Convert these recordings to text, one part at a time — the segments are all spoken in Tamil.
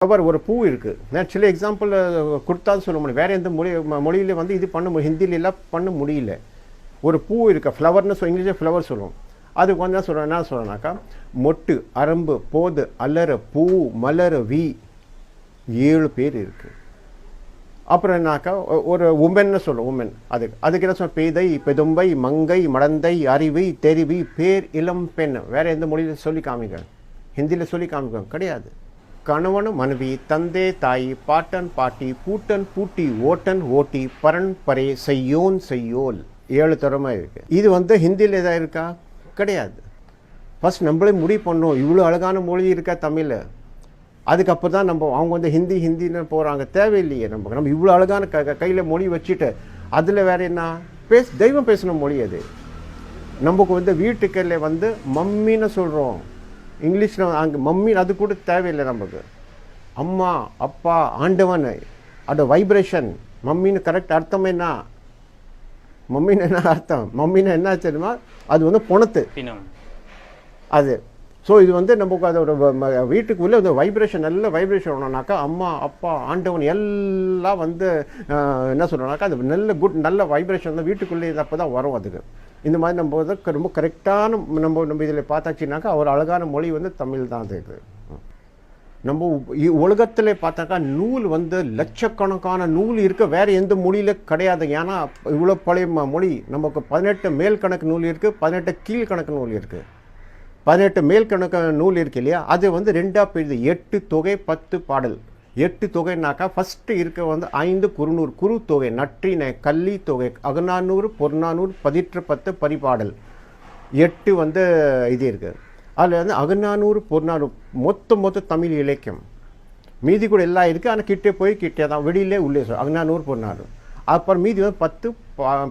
ஃப்ளவர் ஒரு பூ இருக்குது. நான் சில எக்ஸாம்பிள் கொடுத்தாலும் சொல்ல முடியும். வேறு எந்த மொழியில் வந்து இது பண்ண ஹிந்தியில எல்லாம் பண்ண முடியல. ஒரு பூ இருக்குது, ஃப்ளவர்னு இங்கிலீஷில் ஃப்ளவர் சொல்லுவோம். அது கொஞ்சம் சொல்கிறேன் என்ன சொல்கிறேன்னாக்கா, மொட்டு, அரம்பு, போது, அலற, பூ, மலர், வி 7 பேர் இருக்குது. அப்புறம் என்னாக்கா ஒரு உமென்னு சொல்லுவோம். உமென் அதுக்கு என்ன சொல்ல, பேதை, பெதும்பை, மங்கை, மடந்தை, அறிவி, தெரிவி, பேர், இளம் பெண். வேறு எந்த மொழியில் சொல்லி காமிக்க, ஹிந்தியில் சொல்லி காமிக்க கிடையாது. கணவன் மனைவி, தந்தை தாய், பாட்டன் பாட்டி, பூட்டன் பூட்டி, ஓட்டன் ஓட்டி, பரன் பரே, செய்யோன் செய்யோல் 7 திறமை இருக்குது. இது வந்து ஹிந்தியில் எதாவது இருக்கா? கிடையாது. ஃபஸ்ட் நம்மளே முடிவு பண்ணோம், இவ்வளோ அழகான மொழி இருக்கா தமிழ். அதுக்கப்புறம் தான் நம்ம அவங்க வந்து ஹிந்தின்னு போகிறாங்க. தேவையில்லையே. நம்ம இவ்வளோ அழகான கையில் மொழி வச்சுட்டு அதில் வேறு என்ன தெய்வம் பேசின மொழி அது. நமக்கு வந்து வீட்டுக்கல்ல வந்து மம்மின்னு சொல்கிறோம். இங்கிலீஷில் அங்கே மம்மி அது கூட தேவையில்லை நமக்கு. அம்மா, அப்பா, ஆண்டவன், அதோட வைப்ரேஷன். மம்மின்னு கரெக்ட் அர்த்தம் என்ன? மம்மின்னு என்ன அர்த்தம்? மம்மின்னு என்ன தெரியுமா? அது வந்து பொணத்து அது. ஸோ இது வந்து நமக்கு அதோட வீட்டுக்குள்ளே அந்த வைப்ரேஷன், நல்ல வைப்ரேஷன் வரணும்னாக்கா அம்மா, அப்பா, ஆண்டவன் எல்லாம் வந்து என்ன சொல்கிறோம்னாக்கா அது நல்ல வைப்ரேஷன் வந்து வீட்டுக்குள்ளே அப்போ தான் வரும். அதுக்கு இந்த மாதிரி நம்ம வந்து ரொம்ப கரெக்டான நம்ம இதில் பார்த்தாச்சுனாக்கா ஒரு அழகான மொழி வந்து தமிழ் தான். அது நம்ம உலகத்தில் பார்த்தாக்கா நூல் வந்து லட்சக்கணக்கான நூல் இருக்க வேறு எந்த மொழியில் கிடையாது. ஏன்னா இவ்வளோ பழைய மொழி. நமக்கு 18 மேல் கணக்கு நூல் இருக்குது, 18 கீழ்கணக்கு நூல் இருக்குது. 18 மேல் கணக்கு நூல் இருக்கு இல்லையா, அது வந்து 2ஆக பிரியுது. 8 தொகை 10 பாடல். 8 தொகைனாக்கா ஃபஸ்ட்டு இருக்க வந்து 5 குறுநூறு, குறு தொகை, நற்றினை, கள்ளி தொகை, அகநானூறு, பொருநானூறு, 10 பரிபாடல். 8 வந்து இது இருக்குது. அதில் வந்து அகநானூறு, பொருநானூறு மொத்த தமிழ் இலக்கியம். மீதி கூட எல்லாம் இருக்குது. ஆனால் கிட்டே தான், வெளியிலே உள்ளே சொல்ல அகநானூறு, பொருநானூறு. அப்புறம் மீதி வந்து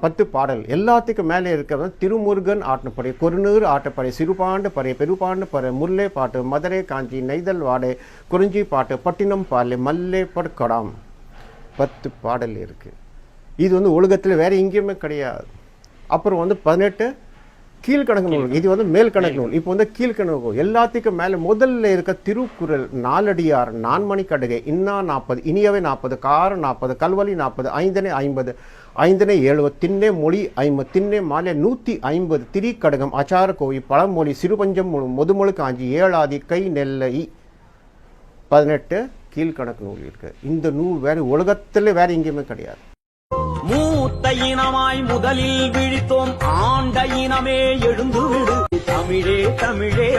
10 பாடல். எல்லாத்துக்கும் மேலே இருக்கிறது திருமுருகன் ஆட்டப்படை, கொருநூறு ஆட்டப்படை, சிறுபாண்டு பறை, பெருபாண்டு பறை, முல்லை பாட்டு, மதுரை காஞ்சி, நெய்தல் வாடை, குறிஞ்சி பாட்டு, பட்டினம் பாலை, மல்லை படுக்கடாம் 10 பாடல் இருக்குது. இது வந்து உலகத்தில் வேறு எங்கேயுமே கிடையாது. அப்புறம் வந்து 18 கீழ்கணக்கு நூல். இது வந்து மேல் கணக்கு நூல். இப்போ வந்து கீழ்கணக்கு எல்லாத்துக்கும் மேலே முதல்ல இருக்க திருக்குறள், நாலடியார், நான்மணி கடுகை, இன்னா 40, இனியவை 40, காரம் 40, கல்வழி 40, ஐந்தனை 50, ஐந்தனை 70, திண்ணை மொழி 50, திண்ணை மாலை 150, திரிக்கடகம், அச்சார கோவி, பழமொழி, சிறுபஞ்சம், முதுமொழி காஞ்சி, ஏழாதி, கை நெல்லை 18 கீழ்கணக்கு நூல் இருக்குது. இந்த நூல் வேறு உலகத்தில் வேறு எங்கேயுமே கிடையாது. மூத்த இனமாய் முதலில் விழித்தோம், ஆண்ட இனமே எழுந்துவிடு, தமிழே தமிழே.